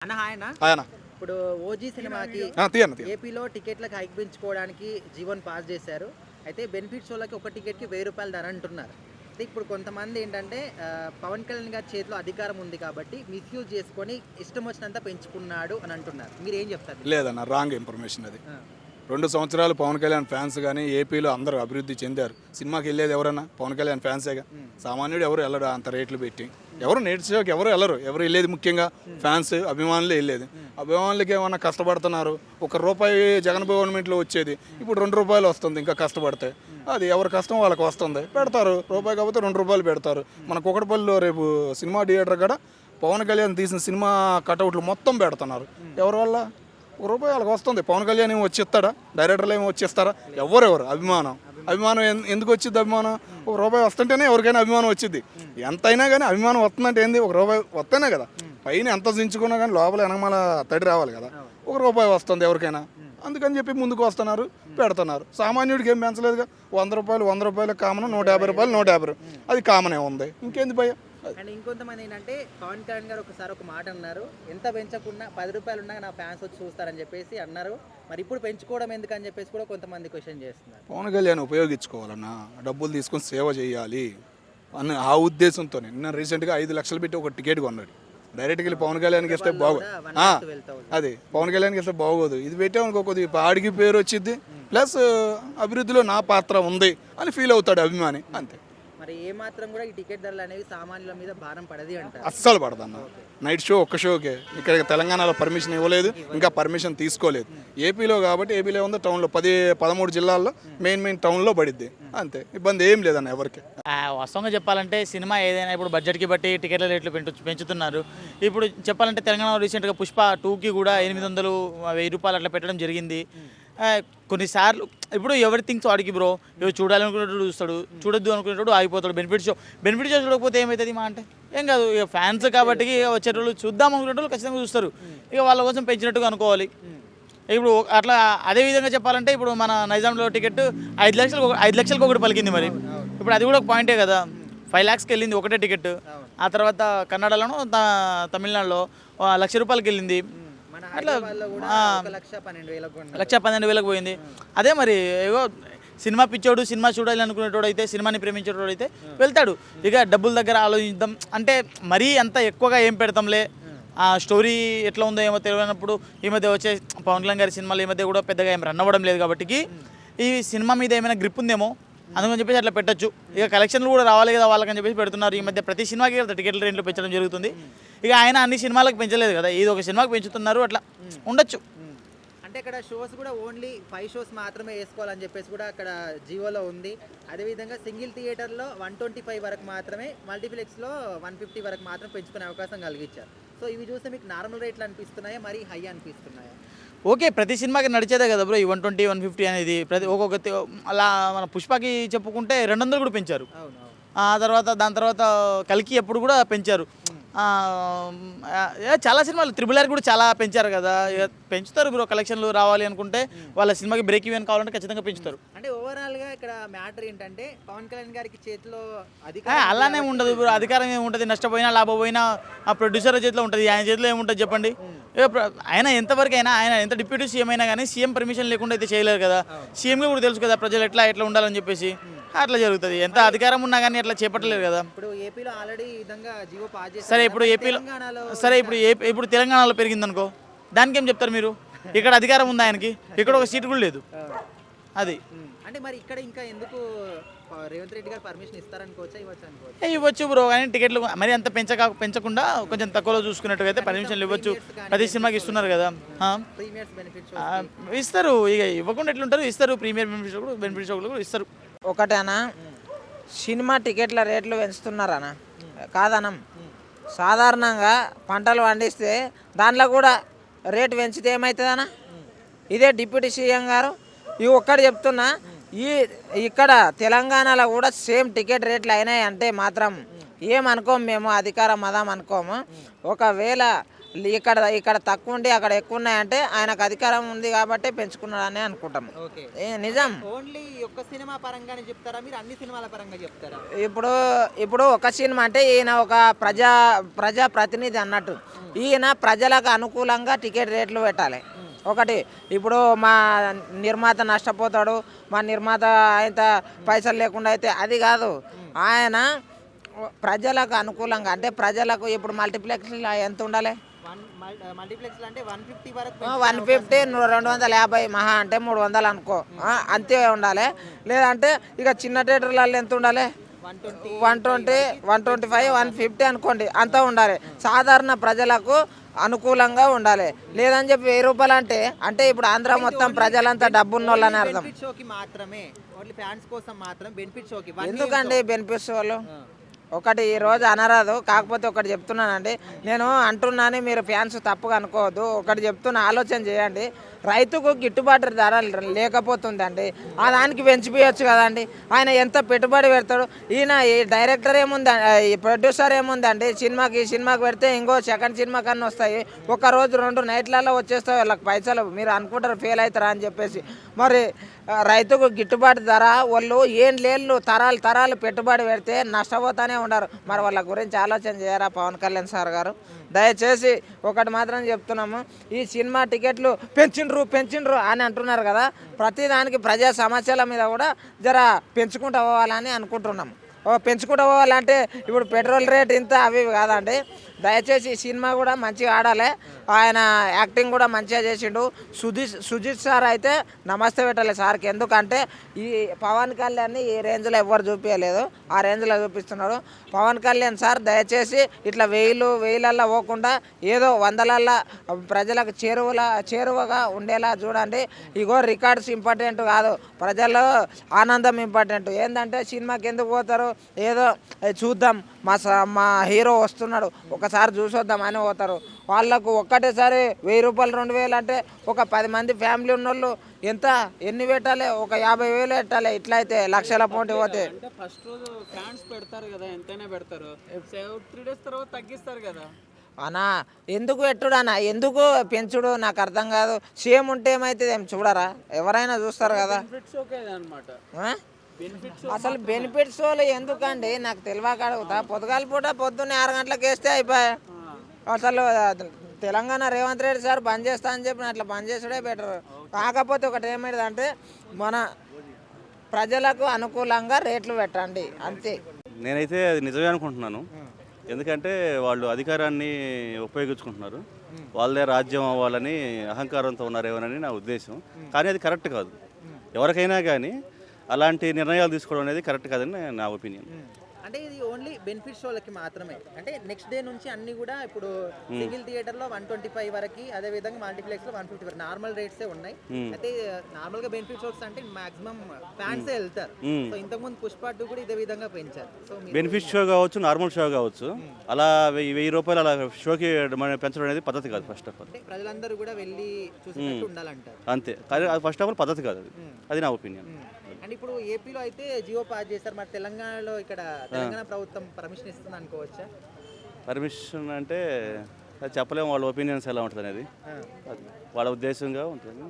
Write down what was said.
అన్న హాయ్ ఆయన ఇప్పుడు ఓజీ సినిమాకి ఏపీలో టికెట్లకు హైక్ పెంచుకోవడానికి జీవన్ పాస్ చేశారు. అయితే బెనిఫిట్ షోలకి ఒక టికెట్కి 1000 రూపాయలు ధర అంటున్నారు. అయితే ఇప్పుడు కొంతమంది ఏంటంటే పవన్ కళ్యాణ్ గారి చేతిలో అధికారం ఉంది కాబట్టి మిస్యూజ్ చేసుకొని ఇష్టం వచ్చినంత పెంచుకున్నాడు అని అంటున్నారు. మీరు ఏం చెప్తారు? లేదన్న, రాంగ్ ఇన్ఫర్మేషన్ అది. 2 సంవత్సరాలు పవన్ కళ్యాణ్ ఫ్యాన్స్ కానీ ఏపీలో అందరూ అభివృద్ధి చెందారు. సినిమాకి వెళ్ళేది ఎవరన్నా పవన్ కళ్యాణ్ ఫ్యాన్సేగా. సామాన్యుడు ఎవరు వెళ్ళడు అంత రేట్లు పెట్టి. ఎవరు నేర్చుకోక ఎవరు వెళ్ళరు. ఎవరు వెళ్ళేది ముఖ్యంగా ఫ్యాన్స్ అభిమానులే వెళ్ళేది. అభిమానులకి ఏమన్నా కష్టపడుతున్నారు. 1 రూపాయి జగన్ గవర్నమెంట్లో వచ్చేది ఇప్పుడు 2 రూపాయలు వస్తుంది. ఇంకా కష్టపడితే అది ఎవరి కష్టం వాళ్ళకి వస్తుంది. పెడతారు. రూపాయి కాకపోతే 2 రూపాయలు పెడతారు. మన కుకటపల్లిలో రేపు సినిమా థియేటర్ కూడా పవన్ కళ్యాణ్ తీసిన సినిమా కటౌట్లు మొత్తం పెడుతున్నారు. ఎవరి వల్ల? 1 రూపాయి వాళ్ళకి వస్తుంది. పవన్ కళ్యాణ్ ఏమి వచ్చిస్తాడా? డైరెక్టర్లు ఏమి వచ్చిస్తారా? ఎవరెవరు అభిమానం ఎందుకు వచ్చింది? అభిమానం 1 రూపాయి వస్తుంటేనే ఎవరికైనా అభిమానం వచ్చింది. ఎంతైనా కానీ అభిమానం వస్తుందంటే ఏంది? 1 రూపాయి వస్తేనే కదా. పైన ఎంత దించుకున్నా కానీ లోపల వెనకమాల తడి రావాలి కదా. 1 రూపాయి వస్తుంది ఎవరికైనా. అందుకని చెప్పి ముందుకు వస్తున్నారు, పెడుతున్నారు. సామాన్యుడికి ఏం పెంచలేదుగా. 100 రూపాయలు కామన్, 150 రూపాయలు 150. అది కామనే ఉంది. ఇంకేంది భయ? అండ్ ఇంకొంతమంది ఏంటంటే పవన్ కళ్యాణ్ గారు ఒకసారి ఒక మాట అన్నారు, ఎంత పెంచకుండా 10 రూపాయలు ఉన్నా నా ఫ్యాన్స్ వచ్చి చూస్తారని చెప్పేసి అన్నారు. మరి ఇప్పుడు పెంచుకోవడం ఎందుకని చెప్పేసి కూడా కొంతమంది క్వశ్చన్ చేస్తున్నారు. పవన్ కళ్యాణ్ ఉపయోగించుకోవాలన్నా, డబ్బులు తీసుకొని సేవ చేయాలి అన్న ఆ ఉద్దేశంతో నిన్న రీసెంట్గా 5 లక్షలు పెట్టి ఒక టికెట్ కొన్నాడు. డైరెక్ట్గా వెళ్ళి పవన్ కళ్యాణ్కి ఇస్తే అది పవన్ కళ్యాణ్కి ఇస్తే బాగోదు. ఇది పెట్టామనుకో కొద్దిగా ఆడికి పేరు వచ్చింది, ప్లస్ అభివృద్ధిలో నా పాత్ర ఉంది అని ఫీల్ అవుతాడు అభిమాని. అంతే. మరి ఏ మాత్రం కూడా ఈ టికెట్ ధరలు అనేవి సామాన్యుల మీద భారం పడది అంటారు? అస్సలు పడదన్న. నైట్ షో ఒక్క షోకే. ఇక్కడ తెలంగాణలో పర్మిషన్ ఇవ్వలేదు, ఇంకా పర్మిషన్ తీసుకోలేదు. ఏపీలో కాబట్టి ఏపీలో ఉంది టౌన్లో 13 జిల్లాల్లో మెయిన్ టౌన్లో పడిద్ది. అంతే, ఇబ్బంది ఏం లేదన్న ఎవరికి. వాస్తవంగా చెప్పాలంటే సినిమా ఏదైనా ఇప్పుడు బడ్జెట్కి బట్టి టికెట్ల రేట్లు పెంచుతున్నారు. ఇప్పుడు చెప్పాలంటే తెలంగాణలో రీసెంట్గా పుష్ప 2కి కూడా 800, 1000 రూపాయలు అట్లా పెట్టడం జరిగింది. కొన్నిసార్లు ఇప్పుడు ఎవరి థింగ్స్ వాడికి బ్రో. ఎవరు చూడాలనుకునేటోడు చూస్తాడు, చూడొద్దు అనుకునేటోడు ఆగిపోతాడు. బెనిఫిట్ షో చూడకపోతే ఏమవుతుంది మా అంటే ఏం కాదు. ఇక ఫ్యాన్స్ కాబట్టి వచ్చేటోళ్ళు చూద్దాం అనుకునేటోళ్ళు ఖచ్చితంగా చూస్తారు. ఇక వాళ్ళ కోసం పెంచినట్టుగా అనుకోవాలి. ఇప్పుడు అట్లా అదే విధంగా చెప్పాలంటే ఇప్పుడు మన నైజాంలో టికెట్ 5 లక్షలకు ఒకటి పలికింది. మరి ఇప్పుడు అది కూడా ఒక పాయింటే కదా. 5 lakhsకి వెళ్ళింది ఒకటే టికెట్. ఆ తర్వాత కన్నడలోనూ తమిళనాడులో 1,00,000 రూపాయలకి వెళ్ళింది. అట్లా 1,12,000 పోయింది. అదే మరి ఏవో సినిమా పిచ్చోడు, సినిమా చూడాలి అనుకునేటోడు అయితే, సినిమాని ప్రేమించేటోడు అయితే వెళ్తాడు. ఇక డబ్బుల దగ్గర ఆలోచిద్దాం అంటే మరీ అంత ఎక్కువగా ఏం పెడతాంలే. ఆ స్టోరీ ఎట్లా ఉందో ఏమో తెలియనప్పుడు ఈ మధ్య వచ్చే పవన్ కళ్యాణ్ గారి సినిమాలు ఈ మధ్య కూడా పెద్దగా ఏం రన్ అవ్వడం లేదు కాబట్టి ఈ సినిమా మీద ఏమైనా గ్రిప్ ఉందేమో అందుకని చెప్పేసి అట్లా పెట్టచ్చు. ఇక కలెక్షన్లు కూడా రావాలి కదా వాళ్ళకని చెప్పేసి పెడుతున్నారు. ఈ మధ్య ప్రతి సినిమాకి టికెట్ల రేట్లు పెంచడం జరుగుతుంది. ఇక ఆయన అన్ని సినిమాలకు పెంచలేదు కదా, ఇది ఒక సినిమాకి పెంచుతున్నారు. అట్లా ఉండొచ్చు. అంటే ఇక్కడ షోస్ కూడా ఓన్లీ 5 షోస్ మాత్రమే వేసుకోవాలని చెప్పేసి కూడా అక్కడ జియోలో ఉంది. అదేవిధంగా సింగిల్ థియేటర్లో 125 వరకు మాత్రమే, మల్టీప్లెక్స్లో 150 వరకు మాత్రం పెంచుకునే అవకాశం కలిగించారు. సో ఇవి చూస్తే మీకు నార్మల్ రేట్లు అనిపిస్తున్నాయా, మరీ హై అనిపిస్తున్నాయా? ఓకే, ప్రతి సినిమాకి నడిచేదే కదా బ్రో ఈ 120, 150 అనేది. ప్రతి ఒక్కొక్క అలా మన పుష్పకి చెప్పుకుంటే 200 కూడా పెంచారు. దాని తర్వాత కల్కి ఎప్పుడు కూడా పెంచారు. చాలా సినిమాలు RRR కూడా చాలా పెంచారు కదా. పెంచుతారు బ్రో. కలెక్షన్లు రావాలి అనుకుంటే వాళ్ళ సినిమాకి బ్రేక్ ఈవెన్ కావాలంటే ఖచ్చితంగా పెంచుతారు. అంటే ఓవరాల్గా ఇక్కడ మ్యాటర్ ఏంటంటే పవన్ కళ్యాణ్ గారికి చేతిలో అలానే ఉండదు బ్రో. అధికారం ఏముంటుంది? నష్టపోయినా లాభపోయినా ఆ ప్రొడ్యూసర్ చేతిలో ఉంటుంది. ఆయన చేతిలో ఏముంటుంది చెప్పండి? ఆయన ఎంతవరకు అయినా, ఆయన ఎంత డిప్యూటీ సీఎం అయినా కానీ సీఎం పర్మిషన్ లేకుండా అయితే చేయలేరు కదా. సీఎంగా కూడా తెలుసు కదా ప్రజలు ఎట్లా ఉండాలని చెప్పేసి. అట్లా జరుగుతుంది. ఎంత అధికారం ఉన్నా కానీ అట్లా చేపట్టలేరు కదా. ఇప్పుడు ఏపీలో ఆల్రెడీ ఈ విధంగా జియో పాస్ చేశారు. సరే ఇప్పుడు ఏపీలో ఇప్పుడు తెలంగాణలో పెరిగింది అనుకో, దానికి ఏం చెప్తారు మీరు? ఇక్కడ అధికారం ఉంది ఆయనకి, ఇక్కడ ఒక సీటు కూడా లేదు. అది అంటే మరి ఇక్కడ ఇంకా ఎందుకు రేవంత్ రెడ్డి గారు పర్మిషన్ ఇస్తారనుకోవచ్చా, ఇవ్వచ్చు బ్రో. కానీ టికెట్లు మరి అంత పెంచకుండా కొంచెం తక్కువలో చూసుకున్నట్టుగా అయితే పర్మిషన్లు ఇవ్వచ్చు. ప్రతి సినిమాకి ఇస్తున్నారు కదా. ఇస్తారు. ఇక ఇవ్వకుండా ఎట్లుంటారు? ఇస్తారు. ప్రీమియర్ బెనిఫిట్ షోలు కూడా ఇస్తారు. ఒకటేనా సినిమా టికెట్ల రేట్లు పెంచుతున్నారనా? కాదనం. సాధారణంగా పంటలు పండిస్తే దాంట్లో కూడా రేటు పెంచితే ఏమవుతుందనా? ఇదే డిప్యూటీ సీఎం గారు ఇవి ఒక్కటి చెప్తున్నా. ఇక్కడ తెలంగాణలో కూడా సేమ్ టికెట్ రేట్లు అయినాయి అంటే మాత్రం ఏమనుకోము మేము, అధికారం మదాం అనుకోము. ఒకవేళ ఇక్కడ తక్కువ ఉండి అక్కడ ఎక్కువ ఉన్నాయంటే ఆయనకు అధికారం ఉంది కాబట్టి పెంచుకున్నాడని అనుకుంటాం. ఓకే. నిజం. ఓన్లీ ఒక్క సినిమా పరంగానే చెప్తారా మీరు, అన్ని సినిమాల పరంగా చెప్తారా? ఇప్పుడు ఒక సినిమా అంటే ఈయన ఒక ప్రజా ప్రతినిధి అన్నట్టు, ఈయన ప్రజలకు అనుకూలంగా టికెట్ రేట్లు పెట్టాలి. ఒకటి ఇప్పుడు మా నిర్మాత నష్టపోతాడు, మా నిర్మాత ఆయన పైసలు లేకుండా అయితే అది కాదు. ఆయన ప్రజలకు అనుకూలంగా అంటే ప్రజలకు ఇప్పుడు మల్టీప్లెక్స్ ఎంత ఉండాలి? మల్టీప్లెక్స్ అంటే 150 వరకు 150, 250 మహా అంటే 300 అనుకో, అంతే ఉండాలి. లేదంటే ఇక చిన్న థియేటర్లలో ఎంత ఉండాలి? 120, 125, 150 అనుకోండి, అంతా ఉండాలి. సాధారణ ప్రజలకు అనుకూలంగా ఉండాలి. లేదని చెప్పి 1000 రూపాయలు అంటే ఇప్పుడు ఆంధ్ర మొత్తం ప్రజలంతా డబ్బున్న వాళ్ళని అర్థం. బెనిఫిట్ షోకి మాత్రమే, ఓన్లీ ఫ్యాన్స్ కోసం మాత్రం బెనిఫిట్ షోకి. ఎందుకండి బెనిఫిట్స్ వాళ్ళు? ఒకటి ఈరోజు అనరాదు, కాకపోతే ఒకటి చెప్తున్నానండి, నేను అంటున్నాను, మీరు ఫ్యాన్స్ తప్పుగా అనుకోవద్దు. ఒకటి చెప్తున్నా, ఆలోచన చేయండి. రైతుకు గిట్టుబాటు ధర లేకపోతుందండి, ఆ దానికి పెంచిపోయచ్చు కదండి. ఆయన ఎంత పెట్టుబడి పెడతాడు? ఈయన ఈ డైరెక్టర్ ఏముందండి, ఈ ప్రొడ్యూసర్ ఏముందండి, సినిమాకి పెడితే ఇంకో సెకండ్ సినిమా కన్నా వస్తాయి. ఒక రోజు 2 నైట్లలో వచ్చేస్తాయి వాళ్ళకి పైసలు. మీరు అనుకుంటారు ఫెయిల్ అవుతారా అని చెప్పేసి. మరి రైతుకు గిట్టుబాటు ధర వాళ్ళు ఏం లేళ్ళు తరాలు పెట్టుబడి పెడితే నష్టపోతానే ఉండరు. మరి వాళ్ళ గురించి ఆలోచన చేయరా పవన్ కళ్యాణ్ సార్ గారు? దయచేసి ఒకటి మాత్రం చెప్తున్నాము, ఈ సినిమా టికెట్లు పెంచిండ్రు అని అంటున్నారు కదా, ప్రతిదానికి ప్రజా సమస్యల మీద కూడా జర పెంచుకుంటూ పోవాలని అనుకుంటున్నాము. పెంచుకుంటూ పోవాలంటే ఇప్పుడు పెట్రోల్ రేట్ ఇంత అవి కాదండి. దయచేసి ఈ సినిమా కూడా మంచిగా ఆడాలి. ఆయన యాక్టింగ్ కూడా మంచిగా చేసిండు. సుజిత్ సార్ అయితే నమస్తే పెట్టాలి సార్కి. ఎందుకంటే ఈ పవన్ కళ్యాణ్ని ఈ రేంజ్లో ఎవ్వరు చూపించలేదు, ఆ రేంజ్లో చూపిస్తున్నాడు పవన్ కళ్యాణ్ సార్. దయచేసి ఇట్లా వెయ్యిలల్లో పోకుండా ఏదో 100లల్లో ప్రజలకు చేరువగా ఉండేలా చూడండి. ఇగో రికార్డ్స్ ఇంపార్టెంట్ కాదు, ప్రజల్లో ఆనందం ఇంపార్టెంట్. ఏంటంటే సినిమాకి ఎందుకు పోతారు? ఏదో చూద్దాం, మా హీరో వస్తున్నాడు ఒకసారి చూసొద్దాం అని పోతారు. వాళ్ళకు ఒక్కటేసారి 1000 రూపాయలు 2000 అంటే ఒక 10 మంది ఫ్యామిలీ ఉన్నోళ్ళు ఎన్ని పెట్టాలి? ఒక 50,000 పెట్టాలి. ఇట్లా అయితే లక్షల పోటీ పోతే అంటే ఫస్ట్ రోజు ఫ్యాన్స్ పెడతారు కదా, ఎంతైనా పెడతారు. 3 days తర్వాత తగ్గిస్తారు కదా అన్నా. ఎందుకు పెట్టుడు అన్న, ఎందుకు పెంచుడు నాకు అర్థం కాదు. సేమ్ ఉంటే ఏమైతుంది? ఏం చూడరా? ఎవరైనా చూస్తారు కదా. బెనిఫిట్స్ ఓకే అనమాట. అసలు బెనిఫిట్స్ వాళ్ళు ఎందుకండి నాకు తెలియక అడుగుతా. పొద్దున్నే 6 గంటలకు వేస్తే అయిపోయా. అసలు తెలంగాణ రేవంత్ రెడ్డి సార్ బంద్ చేస్తా అని చెప్పిన అట్లా బంద్ చేసుడే బెటర్. కాకపోతే ఒకటి ఏమైందంటే మన ప్రజలకు అనుకూలంగా రేట్లు పెట్టండి అంతే. నేనైతే అది నిజమే అనుకుంటున్నాను. ఎందుకంటే వాళ్ళు అధికారాన్ని ఉపయోగించుకుంటున్నారు, వాళ్ళే రాజ్యం అవ్వాలని అహంకారంతో ఉన్నారేమోనని నా ఉద్దేశం. కానీ అది కరెక్ట్ కాదు. ఎవరికైనా కానీ అలాంటి నిర్ణయాలు తీసుకోవడం అనేది కరెక్ట్ కాదని నా ఒపీనియన్. అంటే ఇది ఓన్లీ బెనిఫిట్ షోలకి మాత్రమే. అంటే నెక్స్ట్ డే నుంచి అన్ని కూడా ఇప్పుడు సింగిల్ థియేటర్లో 125 వరకు, అదే విధంగా మల్టీప్లెక్స్ లో 150 వరకు నార్మల్ రేట్సే ఉన్నాయి. అయితే నార్మల్ గా బెనిఫిట్ షోస్ అంటే మాక్సిమం ఫ్యాన్స్ వెళ్తారు. సో ఇంతకుముందు పుష్ప 2 కూడా ఇదే విధంగా పెంచారు. సో బెనిఫిట్ షో కావచ్చు, నార్మల్ షో కావచ్చు, అలా 1000 రూపాయలు అలా షోకి పెంచడం అనేది పద్ధతి కాదు. ఫస్ట్ ఆఫ్ ఆల్ అంటే ప్రజలందరూ కూడా వెళ్ళి చూసినట్టు ఉండాలంటారు అంతే. కానీ అది ఫస్ట్ ఆఫ్ ఆల్ పద్ధతి కాదు, అది నా ఒపీనియన్. అండ్ ఇప్పుడు ఏపీలో అయితే జియో పాస్ చేస్తారు, మరి తెలంగాణలో ఇక్కడ తెలంగాణ ప్రభుత్వం పర్మిషన్ ఇస్తుంది అనుకోవచ్చా? పర్మిషన్ అంటే అది చెప్పలేము, వాళ్ళ ఒపీనియన్స్ ఎలా ఉంటుంది అనేది, అది వాళ్ళ ఉద్దేశంగా ఉంటుంది.